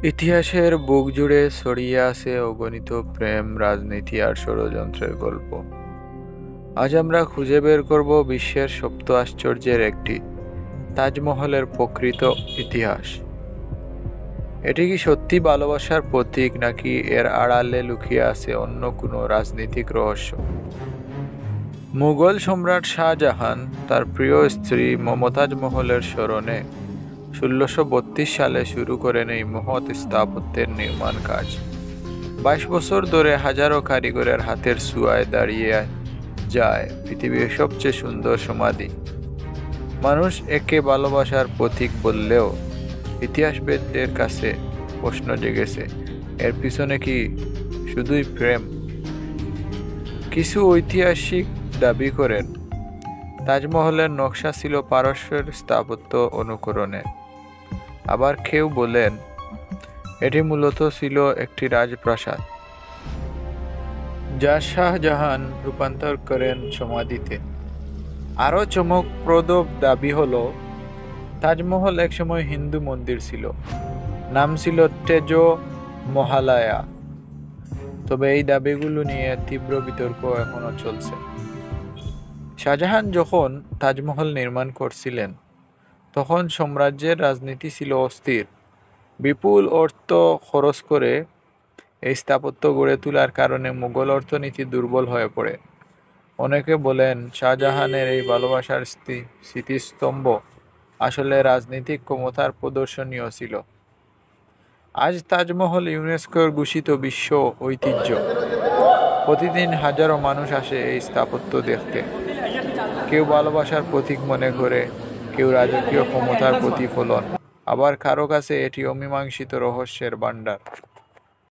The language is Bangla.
ইতিহাসের বুক জুড়ে ছড়িয়ে আছে অগণিত প্রেম, রাজনীতি আর ষড়যন্ত্রের গল্প। আজ আমরা খুঁজে বের করব বিশ্বের সপ্ত আশ্চর্যের একটি, তাজমহলের প্রকৃত ইতিহাস। এটি কি সত্যি ভালোবাসার প্রতীক, নাকি এর আড়ালে লুকিয়ে আছে অন্য কোনো রাজনৈতিক রহস্য? মুঘল সম্রাট শাহজাহান তার প্রিয় স্ত্রী মমতাজ মহলের স্মরণে ১৬৩২ সালে শুরু করেন এই মহৎ স্থাপত্যের নির্মাণ কাজ। ২২ বছর ধরে হাজারো কারিগরের হাতের ছোঁয়ায় দাঁড়িয়ে যায় পৃথিবীর সবচেয়ে সুন্দর সমাধি। মানুষ একে ভালোবাসার প্রতীক বললেও ইতিহাসবিদদের কাছে প্রশ্ন জেগেছে, এর পিছনে কি শুধুই প্রেম? কিছু ঐতিহাসিক দাবি করেন তাজমহলের নকশা ছিল পারস্যের স্থাপত্য অনুকরণে। আবার কেউ বলেন এটি মূলত ছিল একটি রাজপ্রাসাদ, যা শাহজাহান রূপান্তর করেন সমাধিতে। আরও চমকপ্রদ দাবি হলো তাজমহল একসময় হিন্দু মন্দির ছিল, নাম ছিল তেজো মহালয়া। তবে এই দাবিগুলো নিয়ে তীব্র বিতর্ক এখনো চলছে। শাহজাহান যখন তাজমহল নির্মাণ করছিলেন, তখন সাম্রাজ্যের রাজনীতি ছিল অস্থির। বিপুল অর্থ খরচ করে এই স্থাপত্য গড়ে তোলার কারণে মুঘল অর্থনীতি দুর্বল হয়ে পড়ে। অনেকে বলেন শাহজাহানের এই ভালোবাসার স্মৃতিস্তম্ভ আসলে রাজনৈতিক ক্ষমতার প্রদর্শনীয় ছিল। আজ তাজমহল ইউনেস্কোর ঘোষিত বিশ্ব ঐতিহ্য। প্রতিদিন হাজারো মানুষ আসে এই স্থাপত্য দেখতে। কেউ ভালোবাসার প্রতীক মনে করে, কেউ রাজকীয় ক্ষমতার প্রতিফলন, আবার কারো কাছে এটি অমীমাংসিত রহস্যের ভাণ্ডার।